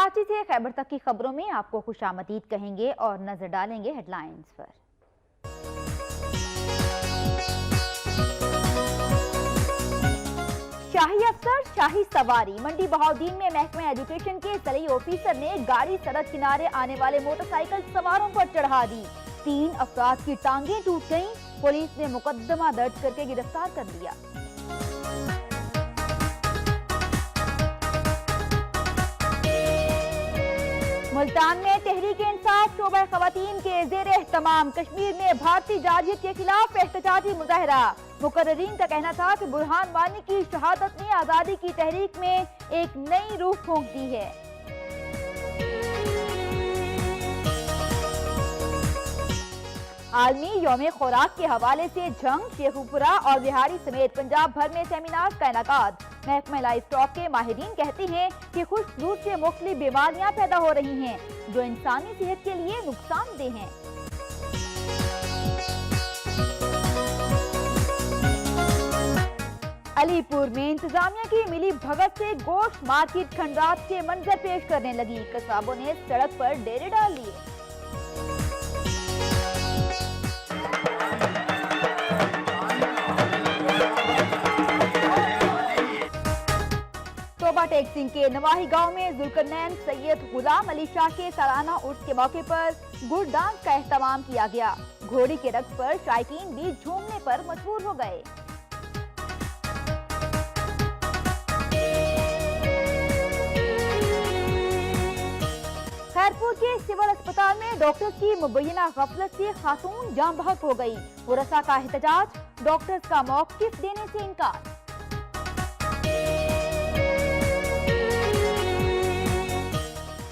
कराची से खैबर तक की खबरों में आपको खुशामदीद कहेंगे और नजर डालेंगे हेडलाइंस पर। शाही अफसर शाही सवारी। मंडी बहाउद्दीन में महकमा एजुकेशन के ज़रिए ऑफिसर ने गाड़ी सड़क किनारे आने वाले मोटरसाइकिल सवारों पर चढ़ा दी। 3 अफराद की टांगें टूट गईं। पुलिस ने मुकदमा दर्ज करके गिरफ्तार कर लिया। मुल्तान में तहरीक इंसाफ शोबा खवातीन के ज़ेर एहतमाम कश्मीर में भारतीय जारहियत के खिलाफ एहतजाजी मुजाहरा। मुकर्ररीन का कहना था कि बुरहान वानी की शहादत ने आज़ादी की तहरीक में एक नई रूह फूंक दी है। आलमी यौम खुराक के हवाले से जंग, शेखुपुरा और बिहारी समेत पंजाब भर में सेमिनार का इनेकाद। महकमा लाइफ स्टॉक के माहिरीन कहते हैं कि खुश्क दूध से मुख्तलिफ बीमारियां पैदा हो रही हैं जो इंसानी सेहत के लिए नुकसानदेह हैं। अलीपुर में इंतजामिया की मिली भगत से गोश्त मार्केट खंडात के मंजर पेश करने लगी। कसाबों ने सड़क पर डेरे डाल लिए। टेक्सिंग के नवाही गांव में जुल्करनैन सैयद गुलाम अली शाह के सालाना उर्स के मौके पर गुड़ डांस का एहतमाम किया गया। घोड़ी के रक्स पर शायकीन भी झूमने पर मजबूर हो गए। खैरपुर के सिविल अस्पताल में डॉक्टर्स की मुबैना गफलत से खातून जान बहक हो गई। मुरसा का एहतजाज, डॉक्टर्स का मौक़िफ़ देने से इनकार।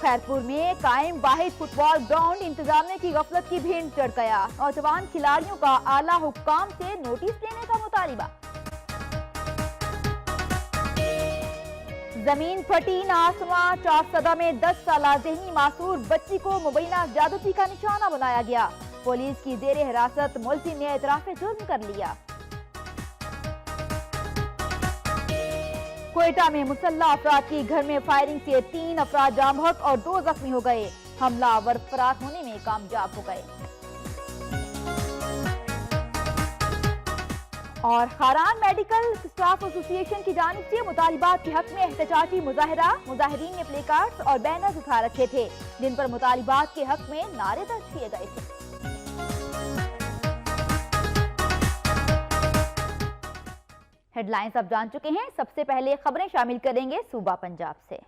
खैरपुर में कायम वाहिद फुटबॉल ग्राउंड इंतजामिया की गफलत की भेंट चढ़ गया। नौजवान खिलाड़ियों का आला हुक्काम से नोटिस लेने का मुतालिबा। जमीन फटी न आसमां। चारसदा में 10 साला ज़हनी मासूर बच्ची को मुबैना जादूती का निशाना बनाया गया। पुलिस की जेर हिरासत मुलजिम ने एतराफ़े जुर्म कर लिया। क्वेटा में मुसल्लह अफराद की घर में फायरिंग से 3 अफराद जाम बहक और 2 जख्मी हो गए। हमलावर फरार होने में कामयाब हो गए। और खारान मेडिकल स्टाफ एसोसिएशन की जानिब से मुतालिबात के हक में एहतजाजी मुजाहरा। मुजाहिरीन ने प्ले कार्ड्स और बैनर्स उठा रखे थे जिन पर मुतालिबात के हक में नारे दर्ज किए गए थे। हेडलाइंस आप जान चुके हैं। सबसे पहले खबरें शामिल करेंगे सूबा पंजाब से।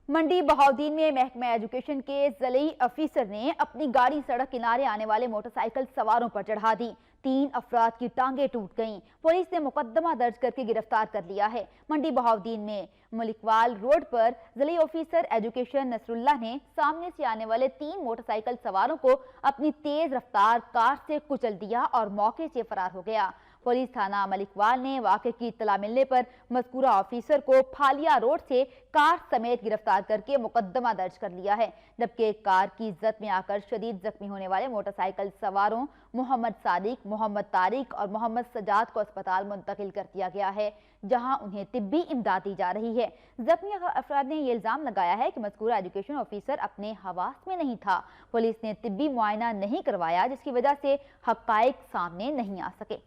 मंडी बहाउद्दीन में महकमा एजुकेशन के ज़रिए ऑफिसर ने अपनी गाड़ी सड़क किनारे आने वाले मोटरसाइकिल सवारों पर चढ़ा दी। 3 अफराद की टांगें टूट गईं। पुलिस ने मुकदमा दर्ज करके गिरफ्तार कर लिया है। मंडी बहाउद्दीन में मलिकवाल रोड पर ज़रिए ऑफिसर एजुकेशन नसरुल्लाह ने सामने से आने वाले 3 मोटरसाइकिल सवारों को अपनी तेज रफ्तार कार से कुचल दिया और मौके से फरार हो गया। पुलिस थाना मलिकवाल ने वाक़े की इत्तला मिलने पर मज़कूरा ऑफिसर को फालिया रोड से कार समेत गिरफ्तार करके मुकदमा दर्ज कर लिया है। जबकि कार की जद में आकर शदीद जख्मी होने वाले मोटरसाइकिल सवारों मोहम्मद सादिक, मोहम्मद तारिक और मोहम्मद सजाद को अस्पताल मुंतकिल कर दिया गया है जहां उन्हें तिब्बी इमदाद दी जा रही है। जख्मी अफराद ने ये इल्जाम लगाया है कि मज़कूरा एजुकेशन ऑफिसर अपने हवास में नहीं था। पुलिस ने तिब्बी मुआयना नहीं करवाया जिसकी वजह से हक़ाइक़ सामने नहीं आ सके।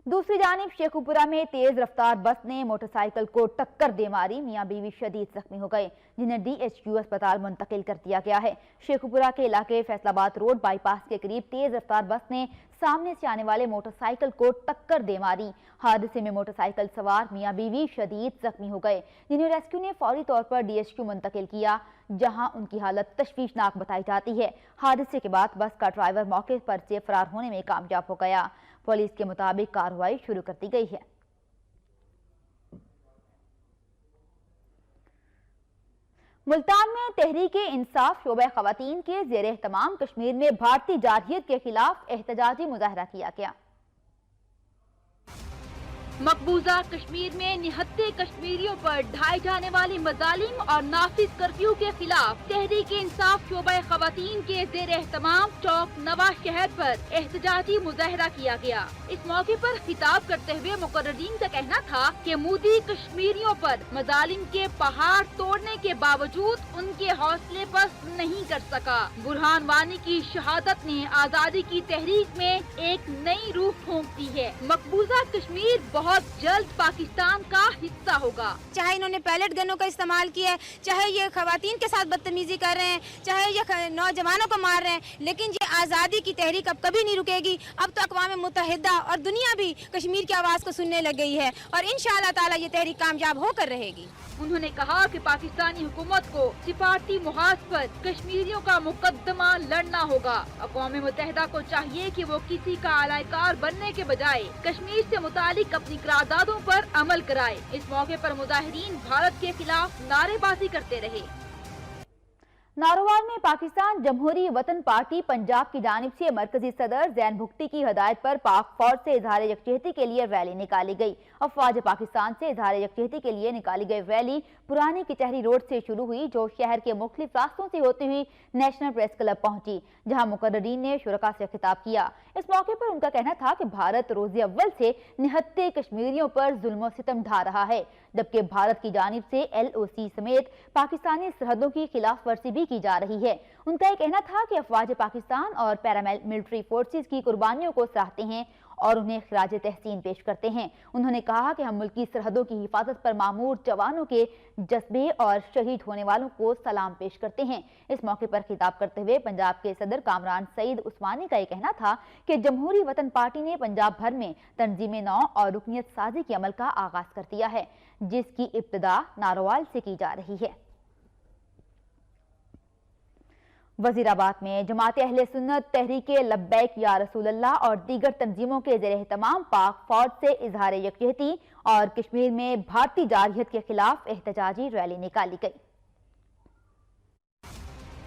दूसरी जानिब शेखुपुरा में तेज रफ्तार बस ने मोटरसाइकिल को टक्कर दे मारी। मियां बीवी शदीद जख्मी हो गए जिन्हें DHQ अस्पताल मुंतकिल कर दिया गया है। शेखुपुरा के इलाके फैसलाबाद रोड बाईपास के करीब तेज रफ्तार बस ने सामने से आने वाले मोटरसाइकिल को टक्कर दे मारी। हादसे में मोटरसाइकिल सवार मियां बीवी शदीद जख्मी हो गए जिन्हें रेस्क्यू ने फौरी तौर पर DHQ मुंतकिल किया जहां उनकी हालत तशवीशनाक बताई जाती है। हादसे के बाद बस का ड्राइवर मौके पर से फरार होने में कामयाब हो गया। पुलिस के मुताबिक कार्रवाई शुरू कर दी गई है। मुल्तान में तहरीक इंसाफ शोबा खवातीन के ज़ेर एहतमाम कश्मीर में भारतीय जारहियत के खिलाफ एहतजाजी मुजाहरा किया गया। मकबूजा कश्मीर में निहत्थे कश्मीरियों पर ढाए जाने वाली मजालिम और नाफिज कर्फ्यू के खिलाफ तहरीक इंसाफ शोबा खवातीन के ज़ेर एहतमाम चौक नवा शहर पर एहतजाजी मुजाहरा किया गया। इस मौके पर खिताब करते हुए मुकर्ररीन का कहना था कि मोदी कश्मीरियों पर मजालिम के पहाड़ तोड़ने के बावजूद उनके हौसले पस्त नहीं कर सका। बुरहान वानी की शहादत ने आजादी की तहरीक में एक नई रूह फूंक दी है। मकबूजा कश्मीर बहुत जल्द पाकिस्तान का हिस्सा होगा। चाहे इन्होंने पैलेट गनों का इस्तेमाल किया है, चाहे ये खवातीन के साथ बदतमीजी कर रहे हैं, चाहे ये नौजवानों को मार रहे हैं, लेकिन ये आज़ादी की तहरीक अब कभी नहीं रुकेगी। अब तो अक़वाम मुत्तहिदा और दुनिया भी कश्मीर की आवाज़ को सुनने लग गई है और इंशाअल्लाह ताला ये तहरीक कामयाब होकर रहेगी। उन्होंने कहा कि पाकिस्तानी हुकूमत को सिफारती मुहाज पर कश्मीरियों का मुकदमा लड़ना होगा। अक़वाम मुत्तहिदा को चाहिए कि वो किसी का आलाकार बनने के बजाय कश्मीर से मुतालिक अपनी करारदादों पर अमल कराए। इस मौके पर मुजाहिरीन भारत के खिलाफ नारेबाजी करते रहे। नारोवाल में पाकिस्तान जमहूरी वतन पार्टी पंजाब की जानिब से मरकजी सदर जैन भुगती की हदायत पर पाक फौज से इजहार यकजहती के लिए रैली निकाली गई। अफवाज पाकिस्तान से इजहार यकजहती के लिए निकाली गई रैली पुरानी कचहरी रोड से शुरू हुई, जो शहर के मुख्तलिफ रास्तों से होती हुई नेशनल प्रेस क्लब पहुंची, जहां मुकर्ररीन ने शुरका से खिताब किया। इस मौके पर उनका कहना था कि भारत रोज़े अव्वल से निहत्थे कश्मीरियों पर जुल्म सितम ढा रहा है, जबकि भारत की जानिब से LOC समेत पाकिस्तानी सरहदों की खिलाफ वर्जी भी की जा रही है। उनका ये कहना था कि अफवाज पाकिस्तान और पैरामिलिट्री फोर्सेस की कुर्बानियों को सराहते हैं और उन्हें खिराज तहसीन पेश करते हैं। उन्होंने कहा कि हम मुल्की सरहदों की हिफाजत पर मामूर जवानों के जज्बे और शहीद होने वालों को सलाम पेश करते हैं। इस मौके पर खिताब करते हुए पंजाब के सदर कामरान सईद उस्मानी का ये कहना था कि जमहूरी वतन पार्टी ने पंजाब भर में तंजीम नौ और रुकनियत साजी के अमल का आगाज कर दिया है, जिसकी इब्तिदा नारोवाल से की जा रही है। वजीराबाद में जमात अहले सुन्नत तहरीके लब्बैक या रसूलल्लाह और दीगर तंजीमों के ज़ेर एहतमाम पाक फौज से इजहार यकजहती और कश्मीर में भारतीय जारहियत के खिलाफ एहतजाजी रैली निकाली गई।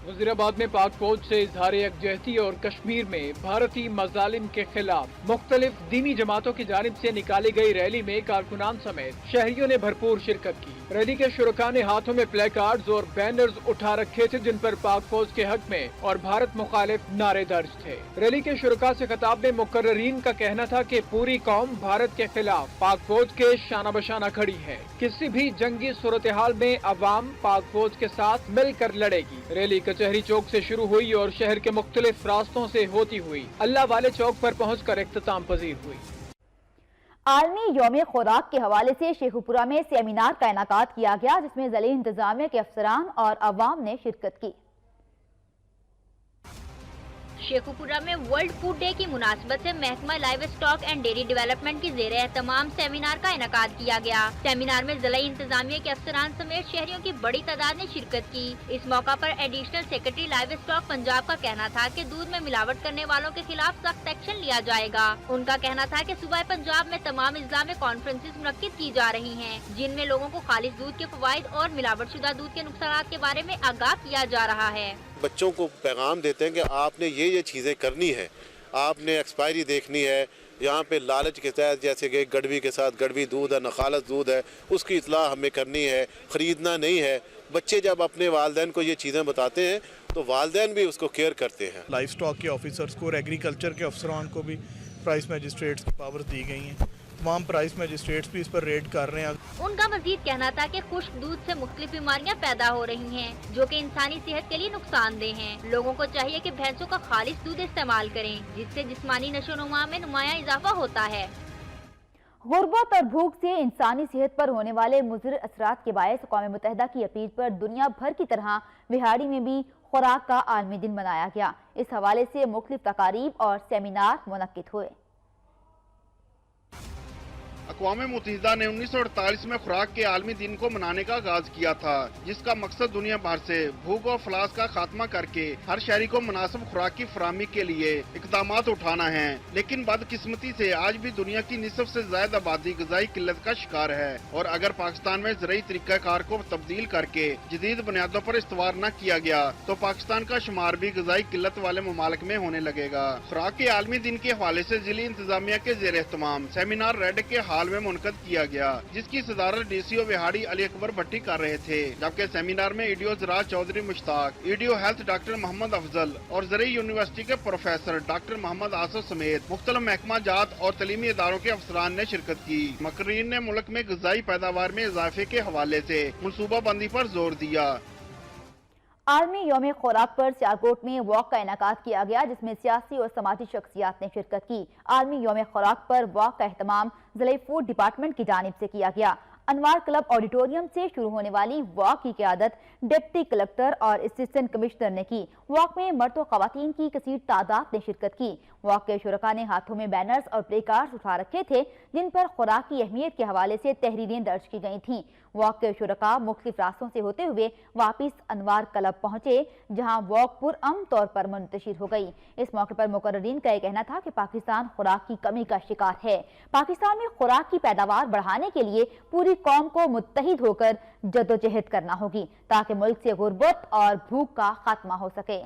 वजीराबाद में पाक फौज से इजहार यकजहती और कश्मीर में भारतीय मजालिम के खिलाफ मुख्तलिफ दीनी जमातों की जानिब से निकाली गई रैली में कारकुनान समेत शहरियों ने भरपूर शिरकत की। रैली के शुरका ने हाथों में प्ले कार्ड्स और बैनर्स उठा रखे थे, जिन पर पाक फौज के हक में और भारत मुखालिफ नारे दर्ज थे। रैली के शुरका से खिताब में मुकर्ररीन का कहना था कि पूरी कौम भारत के खिलाफ पाक फौज के शाना बशाना खड़ी है। किसी भी जंगी सूरत हाल में अवाम पाक फौज के साथ मिलकर लड़ेगी। रैली कचहरी चौक से शुरू हुई और शहर के मुख्तलिफ रास्तों से होती हुई अल्लाह वाले चौक पर पहुंचकर इख्तिताम पजीर हुई। आलमी यौम खुराक के हवाले से शेखुपुरा में सेमिनार का इनाकाद किया गया, जिसमें ज़िले इंतजामिया के अफसरान और अवाम ने शिरकत की। शेखुपुरा में वर्ल्ड फूड डे की मुनासबत से महकमा live stock and dairy development की ज़ेरे एहतमाम सेमिनार का इनकाद किया गया। सेमिनार में जिला इंतजामिया के अफसरान समेत शहरियों की बड़ी तादाद ने शिरकत की। इस मौका पर additional secretary live stock Punjab का कहना था कि दूध में मिलावट करने वालों के खिलाफ सख्त एक्शन लिया जाएगा। उनका कहना था कि सूबा पंजाब में तमाम अजला में कॉन्फ्रेंसेस मुनक्किद की जा रही हैं, जिनमें लोगों को खालिस दूध के फवाइद और मिलावट शुदा दूध के नुकसान के बारे में आगाह किया जा रहा है। बच्चों को पैगाम देते हैं कि आपने ये चीज़ें करनी है, आपने एक्सपायरी देखनी है। यहाँ पे लालच के तहत जैसे कि गड़वी के साथ गड़वी दूध है, नखालस दूध है, उसकी इतला हमें करनी है, ख़रीदना नहीं है। बच्चे जब अपने वालिदैन को ये चीज़ें बताते हैं तो वालिदैन भी उसको केयर करते हैं। लाइफ स्टॉक के ऑफिसर्स को और एग्रीकल्चर के अफसरान को भी प्राइस मजिस्ट्रेट्स की पावर दी गई हैं। तमाम प्राइस मजिस्ट्रेट्स भी इस पर रेड कर रहे हैं। उनका मजीद कहना था कि खुश्क दूध से मुख्तलिफ बीमारियां पैदा हो रही हैं, जो कि इंसानी सेहत के लिए नुकसानदेह हैं। लोगों को चाहिए कि भैंसों का खालिस दूध इस्तेमाल करें, जिससे जिस्मानी नशोनुमा में नुमाया इजाफा होता है। गुर्बत और भूख से इंसानी सेहत पर होने वाले मुज़र असरात के बायस अक़वाम मुत्तहिदा की अपील पर दुनिया भर की तरह बिहाड़ी में भी खुराक का आलमी दिन मनाया गया। इस हवाले से मुख्तलिफ तकारीब और सेमिनार मुनक्किद हुए। अक़वाम मुत्तहिदा ने 1948 में खुराक के आलमी दिन को मनाने का आगाज किया था, जिसका मकसद दुनिया भर से भूख और फलास का खात्मा करके हर शहरी को मुनासिब खुराक की फराहमी के लिए इक़दाम उठाना है। लेकिन बदकिस्मती से आज भी दुनिया की निसफ से ज्यादा आबादी ग़िज़ाई किल्लत का शिकार है, और अगर पाकिस्तान में ज़रूरी तरीक़ाकार को तब्दील करके जदीद बुनियादों पर इस्तवार न किया गया तो पाकिस्तान का शुमार भी ग़िज़ाई किल्लत वाले ममालिक में होने लगेगा। खुराक के आलमी दिन के हवाले से ज़िली इंतजामिया के ज़ेर एहतमाम सेमिनार रेड के हाल हॉल में मुनक़द किया गया, जिसकी सदारत DCO विहाड़ी अली अकबर भट्टी कर रहे थे। जबकि सेमिनार में EDO ज़राअत Chaudhry Mushtaq, EDO health doctor Muhammad Afzal और ज़रई यूनिवर्सिटी के प्रोफेसर डॉक्टर मोहम्मद आसफ समेत मुख्तलिफ महकमा जात और तलीमी इदारों के अफसरान ने शिरकत की। मकर्रीन ने मुल्क में ग़िज़ाई पैदावार में इजाफे के हवाले से मनसूबाबंदी पर जोर दिया। आलमी यौम खुराक पर सियालकोट में वॉक का इनेकाद किया गया, जिसमें सियासी और समाजी शख्सियात ने शिरकत की। आलमी यौम खुराक पर वॉक का एहतमाम ज़िला फूड डिपार्टमेंट की जानिब से किया गया। अनवार क्लब ऑडिटोरियम से शुरू होने वाली वॉक की क़यादत डिप्टी कलेक्टर और असिस्टेंट कमिश्नर ने की। वॉक में मर्द और ख़वातीन की कसीर तादाद ने शिरकत की। वॉक के शुरका ने हाथों में बैनर्स और प्ले कार्ड्स उठा रखे थे, जिन पर खुराक की अहमियत के हवाले से तहरीरें दर्ज की गई थीं। वॉक के शुरका मुख्तलिफ रास्तों से होते हुए वापिस अनवार क्लब पहुंचे, जहां वॉक पुरअमन तौर पर मुंतशिर हो गई। इस मौके पर मुकर्ररीन का यह कहना था कि पाकिस्तान खुराक की कमी का शिकार है। पाकिस्तान में खुराक की पैदावार बढ़ाने के लिए पूरी कौम को मुत्तहिद होकर जद्दोजहद करना होगी, ताकि मुल्क से गुर्बत और भूख का खात्मा हो सके।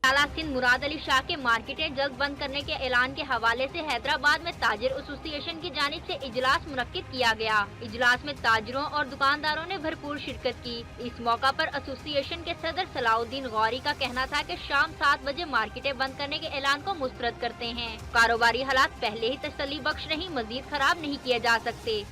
आला सिंध मुराद अली शाह के मार्केटें जल्द बंद करने के ऐलान के हवाले से हैदराबाद में ताजिर एसोसिएशन की जानिब से इजलास मुनक्किद किया गया। इजलास में ताजिरों और दुकानदारों ने भरपूर शिरकत की। इस मौका पर एसोसिएशन के सदर सलाउद्दीन गौरी का कहना था कि शाम 7 बजे मार्केटें बंद करने के ऐलान को मुस्तरद करते हैं। कारोबारी हालात पहले ही तसल्ली बख्श नहीं, मजीद खराब नहीं किए जा सकते।